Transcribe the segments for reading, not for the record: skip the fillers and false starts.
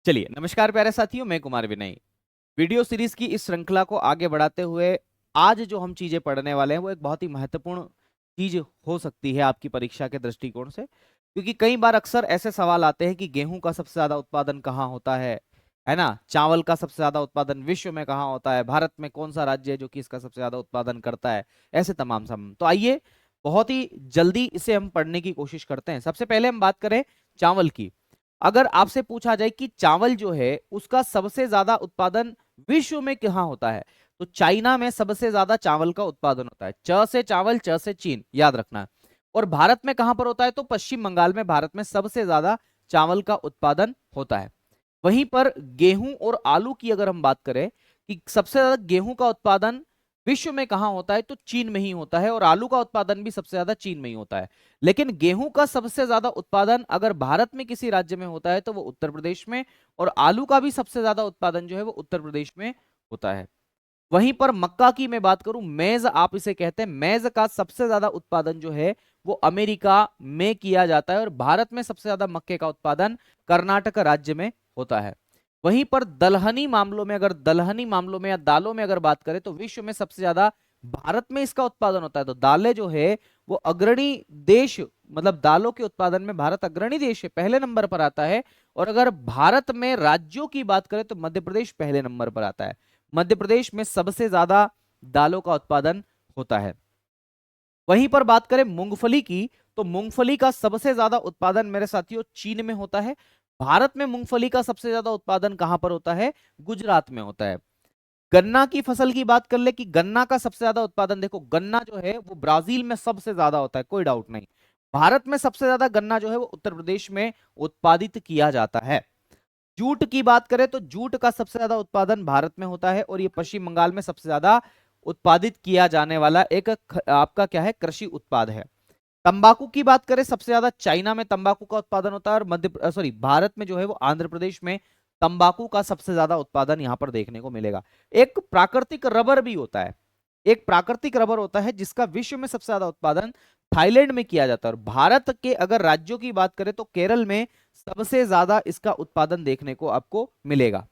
चलिए, नमस्कार प्यारे साथियों, मैं कुमार विनय। वीडियो सीरीज की इस श्रृंखला को आगे बढ़ाते हुए आज जो हम चीजें पढ़ने वाले हैं वो एक बहुत ही महत्वपूर्ण चीज हो सकती है आपकी परीक्षा के दृष्टिकोण से, क्योंकि कई बार अक्सर ऐसे सवाल आते हैं कि गेहूं का सबसे ज्यादा उत्पादन कहाँ होता है ना। चावल का सबसे ज्यादा उत्पादन विश्व में कहाँ होता है, भारत में कौन सा राज्य है जो कि इसका सबसे ज्यादा उत्पादन करता है। ऐसे तमाम सम तो आइए बहुत ही जल्दी इसे हम पढ़ने की कोशिश करते हैं। सबसे पहले हम बात करें चावल की। अगर आपसे पूछा जाए कि चावल जो है उसका सबसे ज्यादा उत्पादन विश्व में कहाँ होता है, तो चाइना में सबसे ज्यादा चावल का उत्पादन होता है। च से चावल, च से चीन, याद रखना है। और भारत में कहां पर होता है, तो पश्चिम बंगाल में भारत में सबसे ज्यादा चावल का उत्पादन होता है। वहीं पर गेहूं और आलू की अगर हम बात करें कि सबसे ज्यादा गेहूं का उत्पादन विश्व में कहां होता है, तो चीन में ही होता है। और आलू का उत्पादन भी सबसे ज्यादा चीन में ही होता है। लेकिन गेहूं का सबसे ज्यादा उत्पादन अगर भारत में किसी राज्य में होता है तो वो उत्तर प्रदेश में, और आलू का भी सबसे ज्यादा उत्पादन जो है वो उत्तर प्रदेश में होता है। वहीं पर मक्का की मैं बात करूं, मेज आप इसे कहते हैं, मेज का सबसे ज्यादा उत्पादन जो है वो अमेरिका में किया जाता है, और भारत में सबसे ज्यादा मक्के का उत्पादन कर्नाटक राज्य में होता है। वहीं पर दलहनी मामलों में या दालों में अगर बात करें तो विश्व में सबसे ज्यादा भारत में इसका उत्पादन होता है। तो दालें जो है वो अग्रणी देश, मतलब दालों के उत्पादन में भारत अग्रणी देश है, पहले नंबर पर आता है। और अगर भारत में राज्यों की बात करें तो मध्य प्रदेश पहले नंबर पर आता है। मध्य प्रदेश में सबसे ज्यादा दालों का उत्पादन होता है। वहीं पर बात करें मूंगफली की, तो मूंगफली का सबसे ज्यादा उत्पादन मेरे साथियों चीन में होता है। भारत में मूंगफली का सबसे ज्यादा उत्पादन कहां पर होता है, गुजरात में होता है। गन्ना की फसल की बात कर ले कि गन्ना का सबसे ज्यादा उत्पादन, देखो गन्ना जो है वो ब्राजील में सबसे ज्यादा होता है, कोई डाउट नहीं। भारत में सबसे ज्यादा गन्ना जो है वो उत्तर प्रदेश में उत्पादित किया जाता है। जूट की बात करें तो जूट का सबसे ज्यादा उत्पादन भारत में होता है, और ये पश्चिम बंगाल में सबसे ज्यादा उत्पादित किया जाने वाला एक आपका क्या है, कृषि उत्पाद है। तंबाकू की बात करें, सबसे ज्यादा चाइना में तंबाकू का उत्पादन होता है, और भारत में जो है वो आंध्र प्रदेश में तंबाकू का सबसे ज्यादा उत्पादन यहां पर देखने को मिलेगा। एक प्राकृतिक रबर भी होता है, एक प्राकृतिक रबर होता है जिसका विश्व में सबसे ज्यादा उत्पादन थाईलैंड में किया जाता है। और भारत के अगर राज्यों की बात करें तो केरल में सबसे ज्यादा इसका उत्पादन देखने को आपको मिलेगा।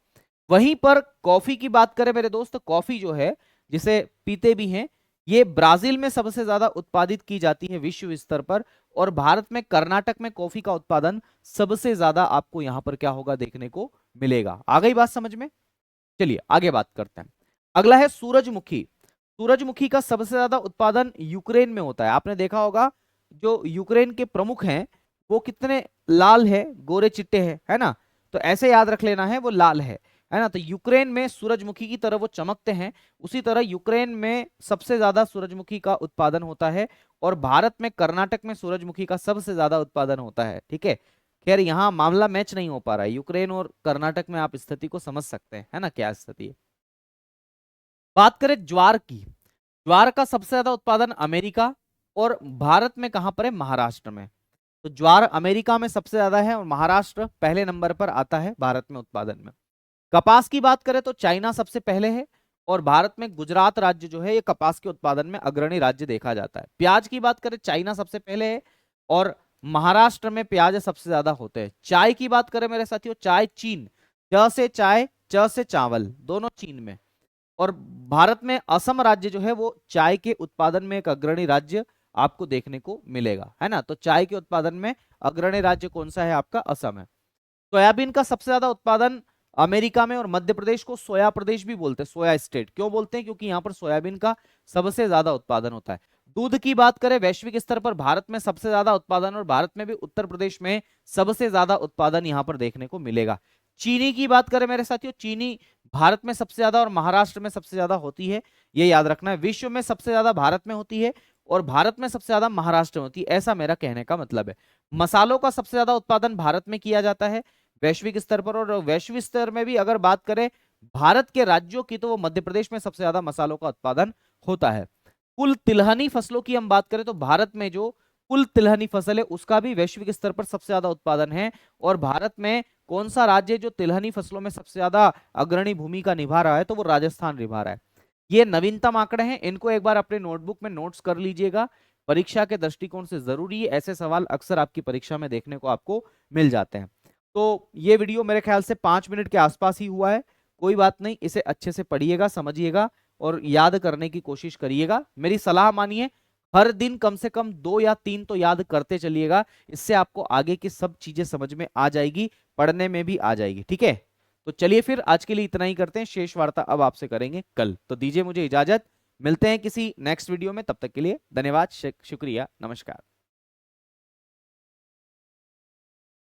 वहीं पर कॉफी की बात करें मेरे दोस्त, कॉफी जो है जिसे पीते भी हैं, ये ब्राजील में सबसे ज्यादा उत्पादित की जाती है विश्व स्तर पर। और भारत में कर्नाटक में कॉफी का उत्पादन सबसे ज्यादा आपको यहां पर क्या होगा, देखने को मिलेगा। आ गई बात समझ में? चलिए आगे बात करते हैं। अगला है सूरजमुखी। सूरजमुखी का सबसे ज्यादा उत्पादन यूक्रेन में होता है। आपने देखा होगा जो यूक्रेन के प्रमुख हैं वो कितने लाल है, गोरे चिट्टे हैं, है ना। तो ऐसे याद रख लेना है, वो लाल है ना। तो यूक्रेन में सूरजमुखी की तरह वो चमकते हैं, उसी तरह यूक्रेन में सबसे ज्यादा सूरजमुखी का उत्पादन होता है। और भारत में कर्नाटक में सूरजमुखी का सबसे ज्यादा उत्पादन होता है। ठीक है, खैर यहाँ मामला मैच नहीं हो पा रहा है, यूक्रेन और कर्नाटक में आप स्थिति को समझ सकते हैं, है ना, क्या स्थिति है। बात करें ज्वार की, ज्वार का सबसे ज्यादा उत्पादन अमेरिका, और भारत में कहां पर है, महाराष्ट्र में। तो ज्वार अमेरिका में सबसे ज्यादा है और महाराष्ट्र पहले नंबर पर आता है भारत में उत्पादन में। कपास की बात करें तो चाइना सबसे पहले है, और भारत में गुजरात राज्य जो है ये कपास के उत्पादन में अग्रणी राज्य देखा जाता है। प्याज की बात करें, चाइना सबसे पहले है, और महाराष्ट्र में प्याज सबसे ज्यादा होते हैं। चाय की बात करें मेरे साथियों, चाय चीन, च से चाय, च से चावल, दोनों चीन में। और भारत में असम राज्य जो है वो चाय के उत्पादन में एक अग्रणी राज्य आपको देखने को मिलेगा, है ना। तो चाय के उत्पादन में अग्रणी राज्य कौन सा है, आपका असम है। सोयाबीन का सबसे ज्यादा उत्पादन अमेरिका में, और मध्य प्रदेश को सोया प्रदेश भी बोलते हैं, सोया स्टेट क्यों बोलते हैं, क्योंकि यहां पर सोयाबीन का सबसे ज्यादा उत्पादन होता है। दूध की बात करें वैश्विक स्तर पर भारत में सबसे ज्यादा उत्पादन, और भारत में भी उत्तर प्रदेश में सबसे ज्यादा उत्पादन यहां पर देखने को मिलेगा। चीनी की बात करें मेरे साथियों, चीनी भारत में सबसे ज्यादा और महाराष्ट्र में सबसे ज्यादा होती है, ये याद रखना है। विश्व में सबसे ज्यादा भारत में होती है, और भारत में सबसे ज्यादा महाराष्ट्र में होती है, ऐसा मेरा कहने का मतलब है। मसालों का सबसे ज्यादा उत्पादन भारत में किया जाता है वैश्विक स्तर पर, और वैश्विक स्तर में भी अगर बात करें भारत के राज्यों की तो वो मध्य प्रदेश में सबसे ज्यादा मसालों का उत्पादन होता है। कुल तिलहनी फसलों की हम बात करें तो भारत में जो कुल तिलहनी फसल है उसका भी वैश्विक स्तर पर सबसे ज्यादा उत्पादन है। और भारत में कौन सा राज्य जो तिलहनी फसलों में सबसे ज्यादा अग्रणी भूमिका निभा रहा है, तो वो राजस्थान निभा रहा है। ये नवीनतम आंकड़े हैं, इनको एक बार अपने नोटबुक में नोट्स कर लीजिएगा, परीक्षा के दृष्टिकोण से जरूरी है, ऐसे सवाल अक्सर आपकी परीक्षा में देखने को आपको मिल जाते हैं। तो ये वीडियो मेरे ख्याल से 5 मिनट के आसपास ही हुआ है। कोई बात नहीं, इसे अच्छे से पढ़िएगा, समझिएगा और याद करने की कोशिश करिएगा। मेरी सलाह मानिए, हर दिन कम से कम 2 या 3 तो याद करते चलिएगा। इससे आपको आगे की सब चीजें समझ में आ जाएगी, पढ़ने में भी आ जाएगी। ठीक है, तो चलिए फिर आज के लिए इतना ही करते हैं। शेष वार्ता अब आपसे करेंगे कल। तो दीजिए मुझे इजाजत, मिलते हैं किसी नेक्स्ट वीडियो में। तब तक के लिए धन्यवाद, शुक्रिया, नमस्कार।